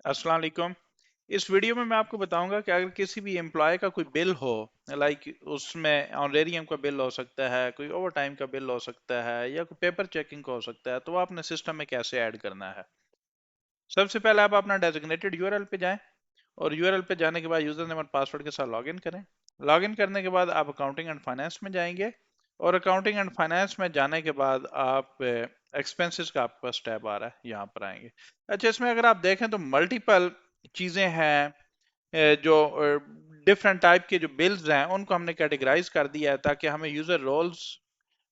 अस्सलाम वालेकुम। इस वीडियो में मैं आपको बताऊंगा कि अगर किसी भी एम्प्लॉय का कोई बिल हो, लाइक उसमें ऑनरेरियम का बिल हो सकता है, कोई ओवर टाइम का बिल हो सकता है, या कोई पेपर चेकिंग का हो सकता है, तो वो अपने सिस्टम में कैसे ऐड करना है। सबसे पहले आप अपना डेजिग्नेटेड यूआरएल पे जाएं और यूआरएल पे जाने के बाद यूजर नेम और पासवर्ड के साथ लॉगिन करें। लॉगिन करने के बाद आप अकाउंटिंग एंड फाइनेंस में जाएंगे और अकाउंटिंग एंड फाइनेंस में जाने के बाद आप एक्सपेंसेस का आपके पास टैब आ रहा है, यहाँ पर आएंगे। अच्छा, इसमें अगर आप देखें तो मल्टीपल चीजें हैं, जो डिफरेंट टाइप के जो बिल्स हैं उनको हमने कैटेगराइज कर दिया है ताकि हमें यूजर रोल्स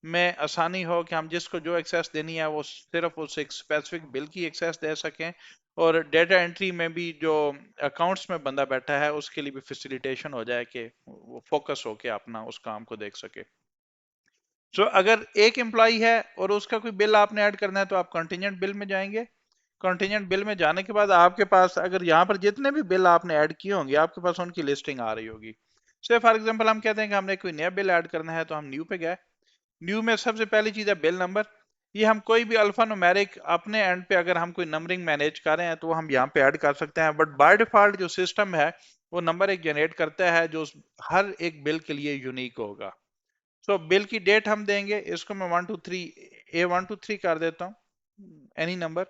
में आसानी हो कि हम जिसको जो एक्सेस देनी है वो सिर्फ उस एक स्पेसिफिक बिल की एक्सेस दे सकें। और डेटा एंट्री में भी जो अकाउंट्स में बंदा बैठा है उसके लिए भी फैसिलिटेशन हो जाए कि वो फोकस होके अपना उस काम को देख सके। सो अगर एक एम्प्लॉय है और उसका कोई बिल आपने ऐड करना है तो आप कंटिजेंट बिल में जाएंगे। कंटिजेंट बिल में जाने के बाद आपके पास अगर यहाँ पर जितने भी बिल आपने ऐड किए होंगे आपके पास उनकी लिस्टिंग आ रही होगी। से फॉर एग्जांपल हम कहते हैं कि हमने कोई नया बिल ऐड करना है तो हम न्यू पे गए। न्यू में सबसे पहली चीज है बिल नंबर। ये हम कोई भी अल्फा न्यूमेरिक अपने एंड पे अगर हम कोई नंबरिंग मैनेज कर रहे हैं तो हम यहाँ पे ऐड कर सकते हैं, बट बाय डिफॉल्ट जो सिस्टम है वो नंबर एक जनरेट करता है जो हर एक बिल के लिए यूनिक होगा। सो बिल की डेट हम देंगे, इसको मैं 123 A123 कर देता हूँ, एनी नंबर।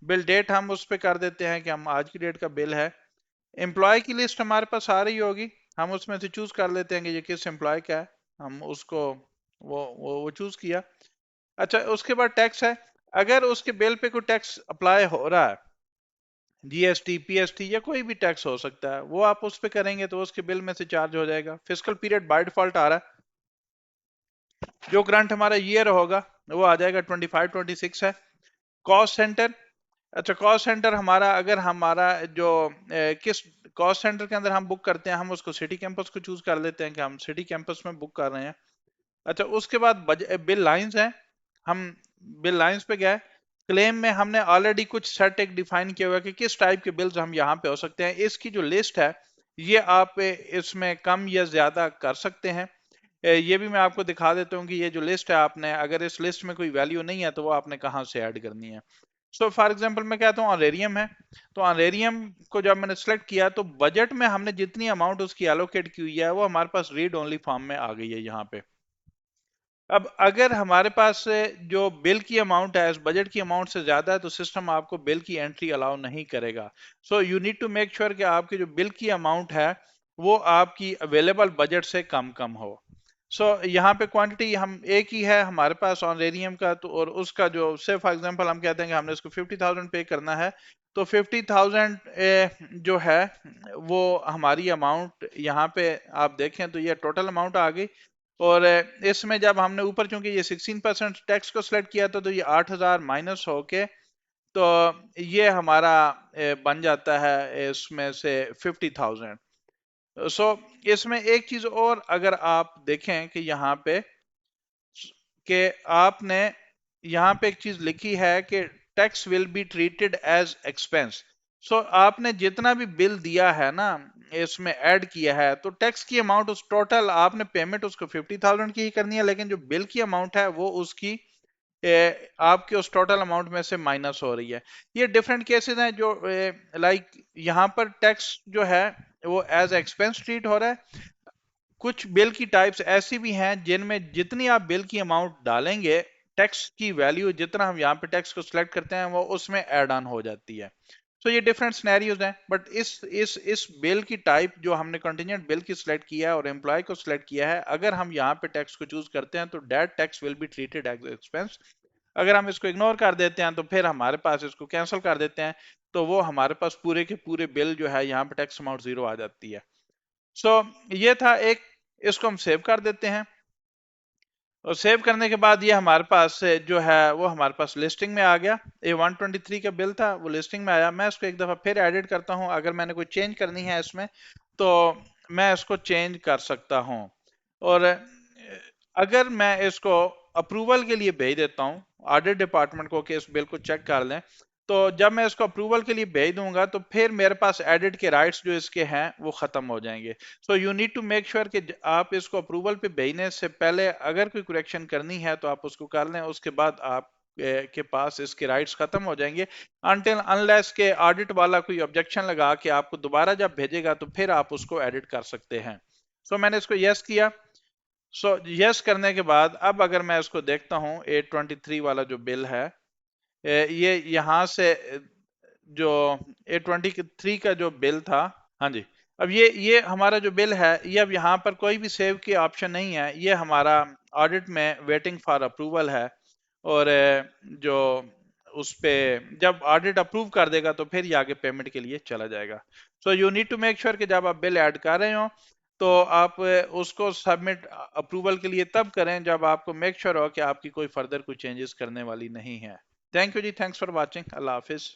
बिल डेट हम उस पर कर देते हैं कि हम आज की डेट का बिल है। एम्प्लॉय की लिस्ट हमारे पास आ रही होगी, हम उसमें से चूज कर लेते हैं कि ये किस एम्प्लॉय का है। हम उसको वो चूज किया। अच्छा, उसके बाद टैक्स है। अगर उसके बिल पे कोई टैक्स अप्लाई हो रहा है, जीएसटी पीएसटी या कोई भी टैक्स हो सकता है, वो आप उस पे करेंगे तो उसके बिल में से चार्ज हो जाएगा। फिजिकल पीरियड बाय डिफॉल्ट आ रहा है, जो करंट हमारा ईयर होगा वो आ जाएगा 25-26 है। Cost centre. अच्छा, कॉस्ट सेंटर हमारा अगर हमारा जो किस कॉस्ट सेंटर के अंदर हम बुक करते हैं हम उसको सिटी कैंपस को चूज कर लेते हैं कि हम सिटी कैंपस में बुक कर रहे हैं। अच्छा, उसके बाद बिल लाइंस है। हम बिल लाइंस पे गए। क्लेम में हमने ऑलरेडी कुछ सेट एक डिफाइन किया हुआ है कि किस टाइप के बिल्स हम यहाँ पे हो सकते हैं। इसकी जो लिस्ट है ये आप इसमें कम या ज्यादा कर सकते हैं। ये भी मैं आपको दिखा देता हूँ कि ये जो लिस्ट है, आपने अगर इस लिस्ट में कोई वैल्यू नहीं है तो वो आपने कहाँ से ऐड करनी है। सो फॉर एग्जांपल मैं कहता हूँ ऑनरेरियम है, तो ऑनरेरियम को जब मैंने सेलेक्ट किया तो बजट में हमने जितनी अमाउंट उसकी एलोकेट की हुई है वो हमारे पास रीड ओनली फॉर्म में आ गई है यहाँ पे। अब अगर हमारे पास से जो बिल की अमाउंट है इस बजट की अमाउंट से ज्यादा है तो सिस्टम आपको बिल की एंट्री अलाउ नहीं करेगा। So you need to make sure कि आपकी जो बिल की अमाउंट है वो आपकी अवेलेबल बजट से कम कम हो। यहाँ पे क्वांटिटी हम एक ही है हमारे पास ऑनरेरियम का, तो और उसका जो से फॉर एग्जांपल हम कहते हैं कि हमने इसको 50,000 पे करना है, तो 50,000 जो है वो हमारी अमाउंट यहाँ पे आप देखें तो ये टोटल अमाउंट आ गई। और इसमें जब हमने ऊपर चूंकि ये 16% टैक्स को सिलेक्ट किया था तो ये 8,000 माइनस होके तो ये हमारा बन जाता है इसमें से 50,000। सो इसमें एक चीज और अगर आप देखें कि यहाँ पे कि आपने यहाँ पे एक चीज लिखी है कि tax will be treated as expense. आपने जितना भी बिल दिया है ना इसमें ऐड किया है तो टैक्स की अमाउंट उस टोटल आपने पेमेंट उसको 50,000 की ही करनी है, लेकिन जो बिल की अमाउंट है वो उसकी आपके उस टोटल अमाउंट में से माइनस हो रही है। ये डिफरेंट केसेस हैं जो लाइक यहाँ पर टैक्स जो है वो एज एक्सपेंस ट्रीट हो रहा है। कुछ बिल की टाइप्स ऐसी भी हैं जिनमें जितनी आप बिल की अमाउंट डालेंगे टैक्स की वैल्यू जितना हम यहाँ पे टैक्स को सिलेक्ट करते हैं वो उसमें ऐड ऑन हो जाती है। ये डिफरेंट सिनेरियोज हैं, बट इस बिल की टाइप जो हमने कंटिजेंट बिल की सिलेक्ट किया है और एम्प्लॉय को सिलेक्ट किया है, अगर हम यहाँ पे टैक्स को चूज करते हैं तो debt tax will be treated as expense. अगर हम इसको इग्नोर कर देते हैं तो फिर हमारे पास इसको कैंसिल कर देते हैं तो वो हमारे पास पूरे के पूरे बिल जो है यहाँ पे टैक्स अमाउंट जीरो आ जाती है। ये था एक। इसको हम सेव कर देते हैं और सेव करने के बाद ये हमारे पास से जो है वो हमारे पास लिस्टिंग में आ गया। ये 123 का बिल था वो लिस्टिंग में आया। मैं इसको एक दफा फिर एडिट करता हूं, अगर मैंने कोई चेंज करनी है इसमें तो मैं इसको चेंज कर सकता हूं। और अगर मैं इसको अप्रूवल के लिए भेज देता हूं ऑडिट डिपार्टमेंट को कि इस बिल को चेक कर लें, तो जब मैं इसको अप्रूवल के लिए भेज दूंगा तो फिर मेरे पास एडिट के राइट्स जो इसके हैं वो खत्म हो जाएंगे। You need to make sure कि आप इसको अप्रूवल पे भेजने से पहले अगर कोई करेक्शन करनी है तो आप उसको कर लें, उसके बाद आप के पास इसके राइट्स खत्म हो जाएंगे, अनटिल अनलेस के ऑडिट वाला कोई ऑब्जेक्शन लगा के आपको दोबारा जब भेजेगा तो फिर आप उसको एडिट कर सकते हैं। सो मैंने इसको यस किया। सो यस करने के बाद अब अगर मैं इसको देखता हूं, 823 वाला जो बिल है, ये यहां से जो 823 का जो बिल था, हाँ जी, अब ये हमारा जो बिल है, ये अब यहाँ पर कोई भी सेव की ऑप्शन नहीं है, ये हमारा ऑडिट में वेटिंग फॉर अप्रूवल है। और जो उस पे जब ऑडिट अप्रूव कर देगा तो फिर ये आगे पेमेंट के लिए चला जाएगा। So you need to make sure कि जब आप बिल ऐड कर रहे हो तो आप उसको सबमिट अप्रूवल के लिए तब करें जब आपको मेक श्योर हो कि आपकी कोई फर्दर कोई चेंजेस करने वाली नहीं है। थैंक यू जी, थैंक्स फॉर वॉचिंग, अल्लाह हाफिज।